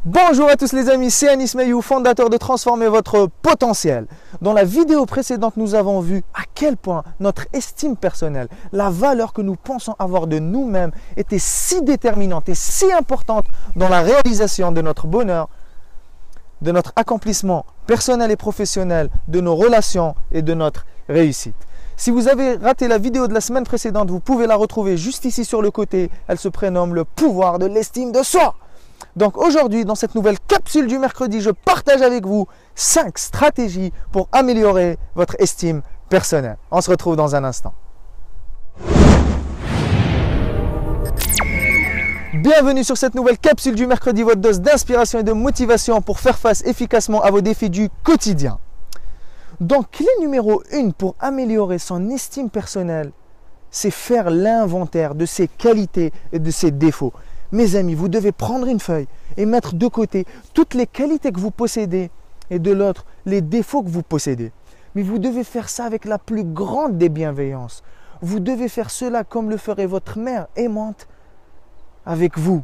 Bonjour à tous les amis, c'est Anis Mayou, fondateur de Transformer votre potentiel. Dans la vidéo précédente, nous avons vu à quel point notre estime personnelle, la valeur que nous pensons avoir de nous-mêmes était si déterminante et si importante dans la réalisation de notre bonheur, de notre accomplissement personnel et professionnel, de nos relations et de notre réussite. Si vous avez raté la vidéo de la semaine précédente, vous pouvez la retrouver juste ici sur le côté. Elle se prénomme le pouvoir de l'estime de soi. Donc aujourd'hui, dans cette nouvelle capsule du mercredi, je partage avec vous 5 stratégies pour améliorer votre estime personnelle. On se retrouve dans un instant. Bienvenue sur cette nouvelle capsule du mercredi, votre dose d'inspiration et de motivation pour faire face efficacement à vos défis du quotidien. Donc, clé numéro 1 pour améliorer son estime personnelle, c'est faire l'inventaire de ses qualités et de ses défauts. Mes amis, vous devez prendre une feuille et mettre de côté toutes les qualités que vous possédez et de l'autre, les défauts que vous possédez. Mais vous devez faire ça avec la plus grande des bienveillances. Vous devez faire cela comme le ferait votre mère aimante avec vous.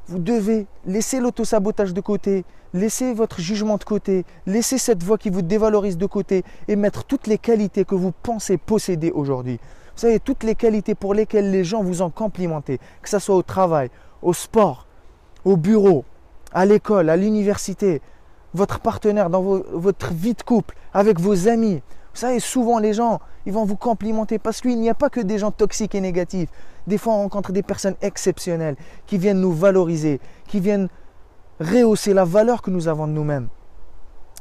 Vous devez laisser l'autosabotage de côté, laisser votre jugement de côté, laisser cette voix qui vous dévalorise de côté et mettre toutes les qualités que vous pensez posséder aujourd'hui. Vous savez, toutes les qualités pour lesquelles les gens vous ont complimenté, que ce soit au travail, au sport, au bureau, à l'école, à l'université, votre partenaire dans votre vie de couple, avec vos amis. Vous savez, souvent les gens, ils vont vous complimenter parce qu'il n'y a pas que des gens toxiques et négatifs. Des fois, on rencontre des personnes exceptionnelles qui viennent nous valoriser, qui viennent rehausser la valeur que nous avons de nous-mêmes.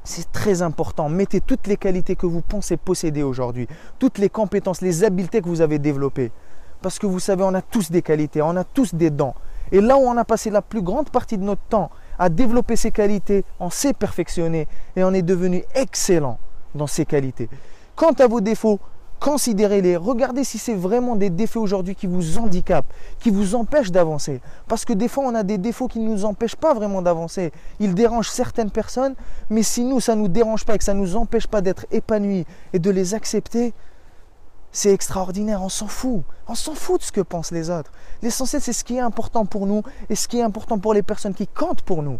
C'est très important. Mettez toutes les qualités que vous pensez posséder aujourd'hui, toutes les compétences, les habiletés que vous avez développées. Parce que vous savez, on a tous des qualités, on a tous des dons. Et là où on a passé la plus grande partie de notre temps à développer ces qualités, on s'est perfectionné et on est devenu excellent dans ces qualités. Quant à vos défauts, considérez-les. Regardez si c'est vraiment des défauts aujourd'hui qui vous handicapent, qui vous empêchent d'avancer. Parce que des fois, on a des défauts qui ne nous empêchent pas vraiment d'avancer. Ils dérangent certaines personnes, mais si nous, ça ne nous dérange pas et que ça ne nous empêche pas d'être épanouis et de les accepter, c'est extraordinaire, on s'en fout. On s'en fout de ce que pensent les autres. L'essentiel, c'est ce qui est important pour nous et ce qui est important pour les personnes qui comptent pour nous.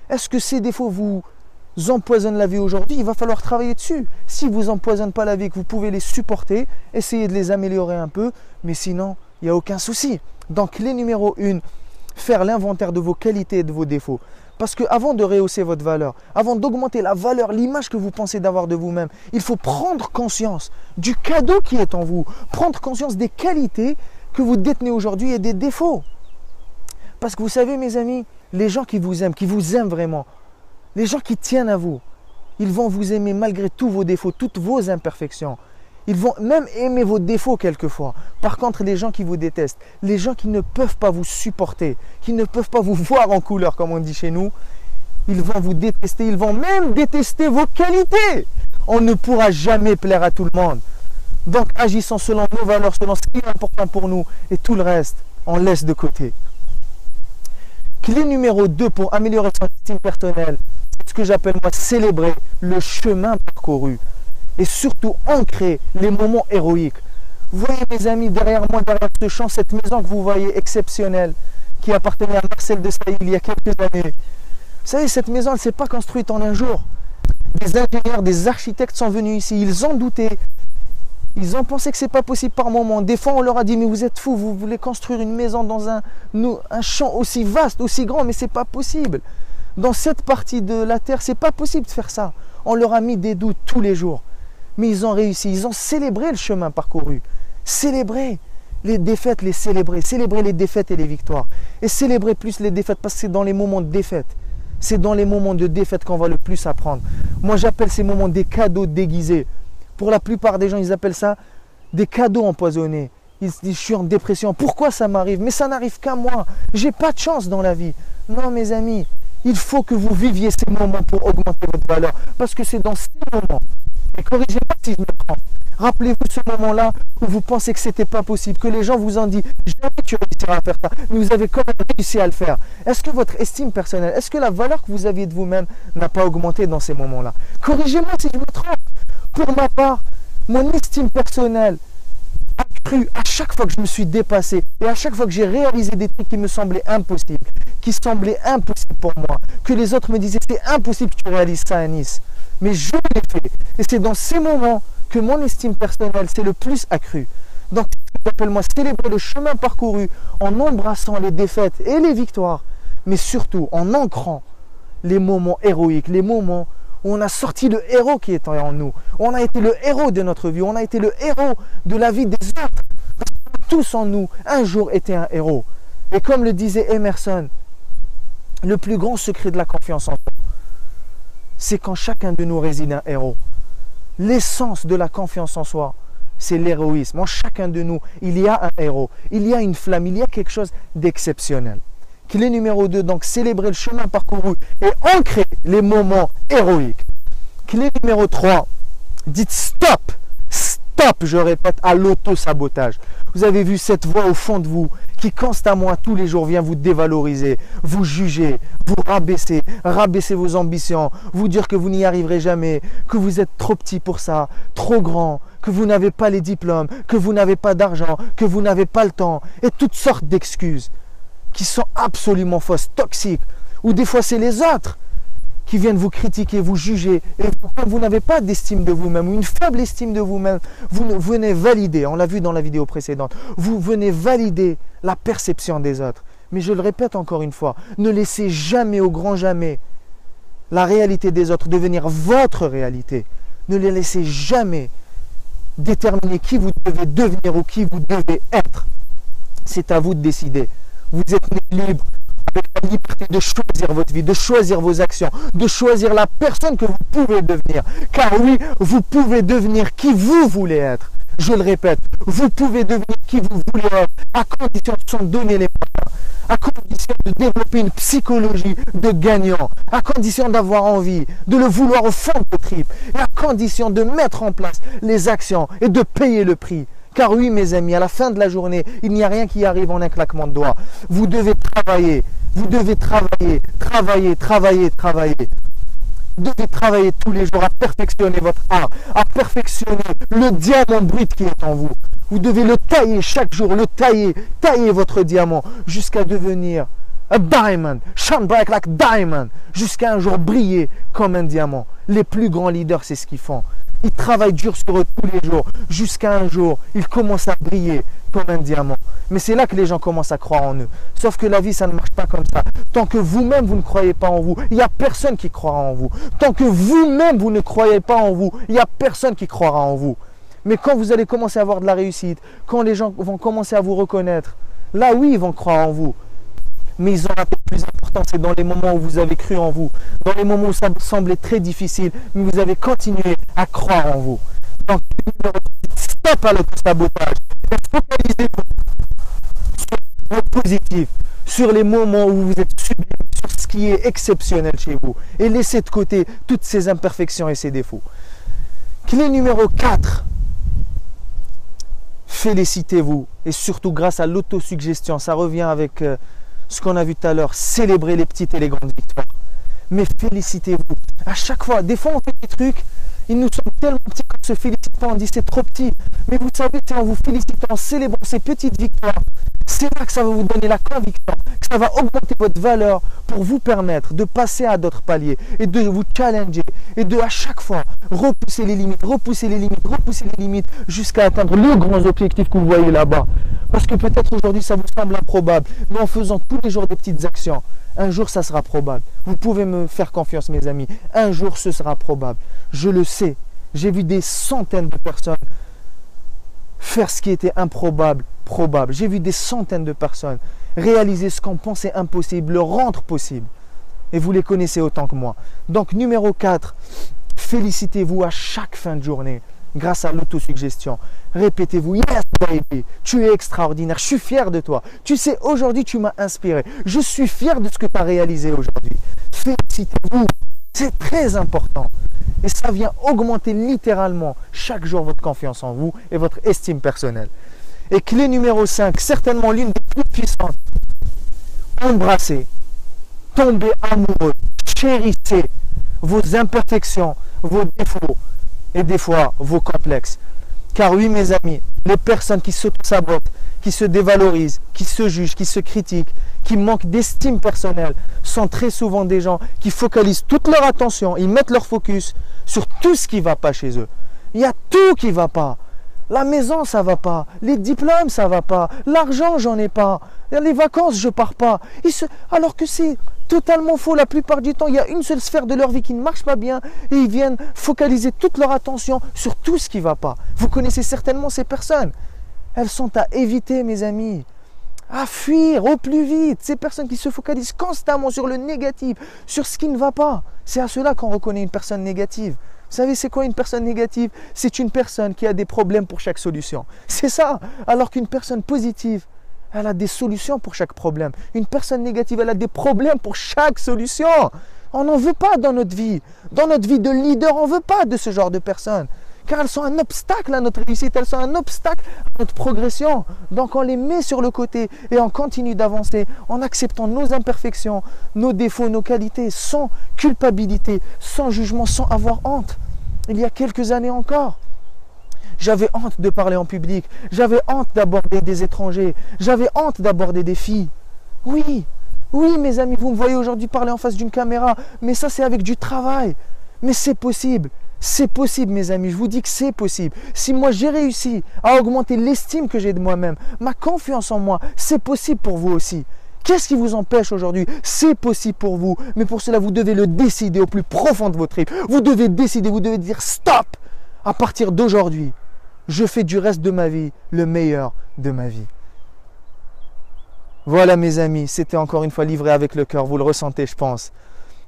Est-ce que ces défauts vous empoisonnent la vie aujourd'hui? Il va falloir travailler dessus. Si vous empoisonnent pas la vie, que vous pouvez les supporter, essayez de les améliorer un peu, mais sinon, il n'y a aucun souci. Donc, clé numéro 1, faire l'inventaire de vos qualités et de vos défauts. Parce qu'avant de rehausser votre valeur, avant d'augmenter la valeur, l'image que vous pensez d'avoir de vous-même, il faut prendre conscience du cadeau qui est en vous, prendre conscience des qualités que vous détenez aujourd'hui et des défauts. Parce que vous savez, mes amis, les gens qui vous aiment vraiment, les gens qui tiennent à vous, ils vont vous aimer malgré tous vos défauts, toutes vos imperfections. Ils vont même aimer vos défauts quelquefois. Par contre, les gens qui vous détestent, les gens qui ne peuvent pas vous supporter, qui ne peuvent pas vous voir en couleur, comme on dit chez nous, ils vont vous détester, ils vont même détester vos qualités. On ne pourra jamais plaire à tout le monde. Donc, agissons selon nos valeurs, selon ce qui est important pour nous, et tout le reste, on laisse de côté. Clé numéro 2 pour améliorer son estime personnelle, c'est ce que j'appelle moi célébrer le chemin parcouru. Et surtout ancrer les moments héroïques. Vous voyez mes amis, derrière moi, derrière ce champ, cette maison que vous voyez exceptionnelle, qui appartenait à Marcel de Sailly il y a quelques années. Vous savez, cette maison, elle ne s'est pas construite en un jour. Des ingénieurs, des architectes sont venus ici, ils ont douté. Ils ont pensé que ce n'est pas possible par moment. Des fois, on leur a dit, mais vous êtes fous, vous voulez construire une maison dans un champ aussi vaste, aussi grand, mais ce n'est pas possible. Dans cette partie de la terre, ce n'est pas possible de faire ça. On leur a mis des doutes tous les jours. Mais ils ont réussi, ils ont célébré le chemin parcouru. Célébrer les défaites, les célébrer. Célébrer les défaites et les victoires. Et célébrer plus les défaites parce que c'est dans les moments de défaite. C'est dans les moments de défaite qu'on va le plus apprendre. Moi, j'appelle ces moments des cadeaux déguisés. Pour la plupart des gens, ils appellent ça des cadeaux empoisonnés. Ils se disent, je suis en dépression. Pourquoi ça m'arrive? Mais ça n'arrive qu'à moi. J'ai pas de chance dans la vie. Non, mes amis, il faut que vous viviez ces moments pour augmenter votre valeur. Parce que c'est dans ces moments. Et corrigez-moi si je me trompe. Rappelez-vous ce moment-là où vous pensez que ce n'était pas possible, que les gens vous ont dit « jamais tu réussiras à faire ça », mais vous avez quand même réussi à le faire. Est-ce que votre estime personnelle, est-ce que la valeur que vous aviez de vous-même n'a pas augmenté dans ces moments-là? Corrigez-moi si je me trompe. Pour ma part, mon estime personnelle cru, à chaque fois que je me suis dépassé et à chaque fois que j'ai réalisé des trucs qui me semblaient impossibles, pour moi, que les autres me disaient c'est impossible que tu réalises ça à Nice. Mais je l'ai fait. Et c'est dans ces moments que mon estime personnelle s'est le plus accrue. Donc, j'appelle moi célébrer le chemin parcouru en embrassant les défaites et les victoires, mais surtout en ancrant les moments héroïques, les moments où on a sorti le héros qui est en nous. On a été le héros de notre vie, on a été le héros de la vie des autres. Parce que tous en nous, un jour, étaient un héros. Et comme le disait Emerson, le plus grand secret de la confiance en soi, c'est quand chacun de nous réside un héros. L'essence de la confiance en soi, c'est l'héroïsme. En chacun de nous, il y a un héros, il y a une flamme, il y a quelque chose d'exceptionnel. Clé numéro 2, donc célébrer le chemin parcouru et ancrer les moments héroïques. Clé numéro 3, dites stop, stop, je répète, à l'auto-sabotage. Vous avez vu cette voix au fond de vous qui constamment, tous les jours, vient vous dévaloriser, vous juger, vous rabaisser, rabaisser vos ambitions, vous dire que vous n'y arriverez jamais, que vous êtes trop petit pour ça, trop grand, que vous n'avez pas les diplômes, que vous n'avez pas d'argent, que vous n'avez pas le temps, et toutes sortes d'excuses qui sont absolument fausses, toxiques, ou des fois c'est les autres qui viennent vous critiquer, vous juger, et quand vous n'avez pas d'estime de vous-même, ou une faible estime de vous-même, vous venez valider, on l'a vu dans la vidéo précédente, vous venez valider la perception des autres. Mais je le répète encore une fois, ne laissez jamais, au grand jamais, la réalité des autres devenir votre réalité. Ne les laissez jamais déterminer qui vous devez devenir ou qui vous devez être. C'est à vous de décider. Vous êtes libre, avec la liberté de choisir votre vie, de choisir vos actions, de choisir la personne que vous pouvez devenir. Car oui, vous pouvez devenir qui vous voulez être. Je le répète, vous pouvez devenir qui vous voulez être, à condition de s'en donner les moyens, à condition de développer une psychologie de gagnant, à condition d'avoir envie, de le vouloir au fond de vos tripes, et à condition de mettre en place les actions et de payer le prix. Car oui, mes amis, à la fin de la journée, il n'y a rien qui arrive en un claquement de doigts. Vous devez travailler, vous devez travailler. Vous devez travailler tous les jours à perfectionner votre art, à perfectionner le diamant brut qui est en vous. Vous devez le tailler chaque jour, tailler votre diamant jusqu'à devenir a diamond, shine bright like diamond, jusqu'à un jour briller comme un diamant. Les plus grands leaders, c'est ce qu'ils font. Ils travaillent dur sur eux tous les jours, jusqu'à un jour, ils commencent à briller comme un diamant. Mais c'est là que les gens commencent à croire en eux. Sauf que la vie, ça ne marche pas comme ça. Tant que vous-même, vous ne croyez pas en vous, il n'y a personne qui croira en vous. Tant que vous-même, vous ne croyez pas en vous, il n'y a personne qui croira en vous. Mais quand vous allez commencer à avoir de la réussite, quand les gens vont commencer à vous reconnaître, là oui, ils vont croire en vous. Mais ils ont un peu plus important, c'est dans les moments où vous avez cru en vous, dans les moments où ça semblait très difficile, mais vous avez continué à croire en vous. Donc, stop à l'auto-sabotage. Focalisez-vous sur le positif, sur les moments où vous êtes sublime, sur ce qui est exceptionnel chez vous, et laissez de côté toutes ces imperfections et ces défauts. Clé numéro 4. Félicitez-vous, et surtout grâce à l'autosuggestion, ça revient avec ce qu'on a vu tout à l'heure, célébrer les petites et les grandes victoires. Mais félicitez-vous. À chaque fois, des fois on fait des trucs, ils nous semblent tellement petits qu'on se félicite pas, on dit c'est trop petit. Mais vous savez, c'est en vous félicitant, en célébrant ces petites victoires, c'est là que ça va vous donner la conviction, que ça va augmenter votre valeur pour vous permettre de passer à d'autres paliers et de vous challenger et de à chaque fois repousser les limites jusqu'à atteindre le grand objectif que vous voyez là-bas. Parce que peut-être aujourd'hui ça vous semble improbable, mais en faisant tous les jours des petites actions, un jour ça sera probable. Vous pouvez me faire confiance, mes amis, un jour ce sera probable. Je le sais, j'ai vu des centaines de personnes faire ce qui était improbable, probable. J'ai vu des centaines de personnes réaliser ce qu'on pensait impossible, le rendre possible. Et vous les connaissez autant que moi. Donc numéro 4, félicitez-vous à chaque fin de journée grâce à l'autosuggestion. Répétez-vous, yes baby, tu es extraordinaire, je suis fier de toi. Tu sais, aujourd'hui tu m'as inspiré. Je suis fier de ce que tu as réalisé aujourd'hui. Félicitez-vous, c'est très important. Et ça vient augmenter littéralement chaque jour votre confiance en vous et votre estime personnelle. Et clé numéro 5, certainement l'une des plus puissantes. Embrassez, tombez amoureux, chérissez vos imperfections, vos défauts et des fois vos complexes. Car oui, mes amis, Les personnes qui s'auto-sabotent, qui se dévalorisent, qui se jugent, qui se critiquent, qui manquent d'estime personnelle, sont très souvent des gens qui focalisent toute leur attention, ils mettent leur focus sur tout ce qui ne va pas chez eux. Il y a tout qui ne va pas. La maison, ça ne va pas. Les diplômes, ça ne va pas. L'argent, j'en ai pas. Les vacances, je ne pars pas. Alors que c'est totalement faux. La plupart du temps, il y a une seule sphère de leur vie qui ne marche pas bien et ils viennent focaliser toute leur attention sur tout ce qui ne va pas. Vous connaissez certainement ces personnes. Elles sont à éviter, mes amis. À fuir au plus vite. Ces personnes qui se focalisent constamment sur le négatif, sur ce qui ne va pas. C'est à cela qu'on reconnaît une personne négative. Vous savez, c'est quoi une personne négative? C'est une personne qui a des problèmes pour chaque solution. C'est ça. Alors qu'une personne positive, elle a des solutions pour chaque problème. Une personne négative, elle a des problèmes pour chaque solution. On n'en veut pas dans notre vie. Dans notre vie de leader, on ne veut pas de ce genre de personnes. Car elles sont un obstacle à notre réussite, elles sont un obstacle à notre progression. Donc on les met sur le côté et on continue d'avancer en acceptant nos imperfections, nos défauts, nos qualités, sans culpabilité, sans jugement, sans avoir honte. Il y a quelques années encore, j'avais honte de parler en public, j'avais honte d'aborder des étrangers, j'avais honte d'aborder des filles. Oui, mes amis, vous me voyez aujourd'hui parler en face d'une caméra, mais ça c'est avec du travail. Mais c'est possible. C'est possible, mes amis, je vous dis que c'est possible. Si moi j'ai réussi à augmenter l'estime que j'ai de moi-même, ma confiance en moi, c'est possible pour vous aussi. Qu'est-ce qui vous empêche aujourd'hui? C'est possible pour vous, mais pour cela vous devez le décider au plus profond de votre être. Vous devez décider, vous devez dire stop. À partir d'aujourd'hui, je fais du reste de ma vie le meilleur de ma vie. Voilà mes amis, c'était encore une fois livré avec le cœur, vous le ressentez je pense.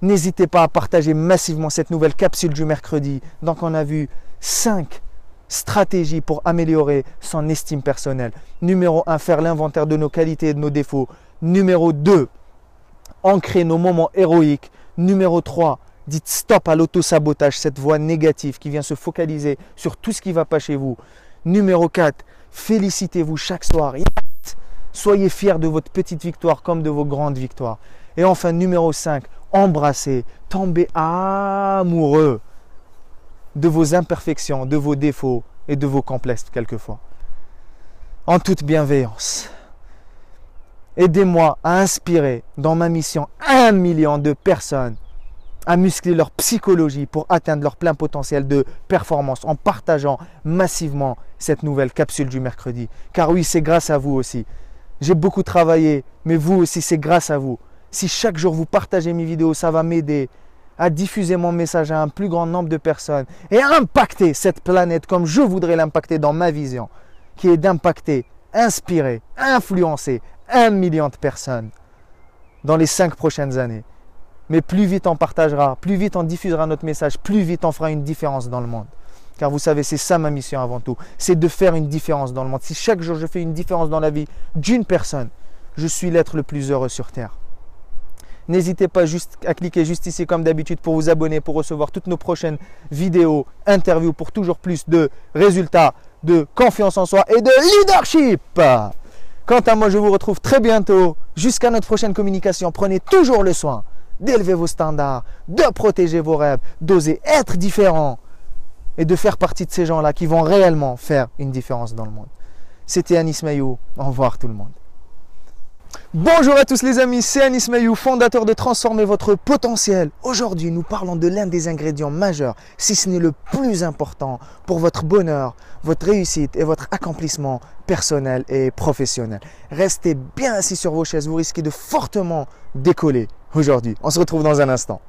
N'hésitez pas à partager massivement cette nouvelle capsule du mercredi. Donc on a vu 5 stratégies pour améliorer son estime personnelle. Numéro 1, faire l'inventaire de nos qualités et de nos défauts. Numéro 2, ancrer nos moments héroïques. Numéro 3, dites stop à l'auto-sabotage, cette voix négative qui vient se focaliser sur tout ce qui ne va pas chez vous. Numéro 4, félicitez-vous chaque soir. Soyez fiers de votre petite victoire comme de vos grandes victoires. Et enfin, numéro 5, embrassez, tombez amoureux de vos imperfections, de vos défauts et de vos complexes quelquefois. En toute bienveillance. Aidez-moi à inspirer dans ma mission 1 million de personnes à muscler leur psychologie pour atteindre leur plein potentiel de performance en partageant massivement cette nouvelle capsule du mercredi. Car oui, c'est grâce à vous aussi. J'ai beaucoup travaillé, mais vous aussi, c'est grâce à vous. Si chaque jour vous partagez mes vidéos, ça va m'aider à diffuser mon message à un plus grand nombre de personnes et à impacter cette planète comme je voudrais l'impacter dans ma vision, qui est d'impacter, inspirer, influencer 1 million de personnes dans les 5 prochaines années. Mais plus vite on partagera, plus vite on diffusera notre message, plus vite on fera une différence dans le monde. Car vous savez, c'est ça ma mission avant tout, c'est de faire une différence dans le monde. Si chaque jour je fais une différence dans la vie d'une personne, je suis l'être le plus heureux sur Terre. N'hésitez pas à cliquer juste ici comme d'habitude pour vous abonner, pour recevoir toutes nos prochaines vidéos, interviews, pour toujours plus de résultats, de confiance en soi et de leadership. Quant à moi, je vous retrouve très bientôt. Jusqu'à notre prochaine communication, prenez toujours le soin d'élever vos standards, de protéger vos rêves, d'oser être différent et de faire partie de ces gens-là qui vont réellement faire une différence dans le monde. C'était Anis Maïou. Au revoir tout le monde. Bonjour à tous les amis, c'est Anis Maïou, fondateur de Transformer votre potentiel. Aujourd'hui, nous parlons de l'un des ingrédients majeurs, si ce n'est le plus important, pour votre bonheur, votre réussite et votre accomplissement personnel et professionnel. Restez bien assis sur vos chaises, vous risquez de fortement décoller aujourd'hui. On se retrouve dans un instant.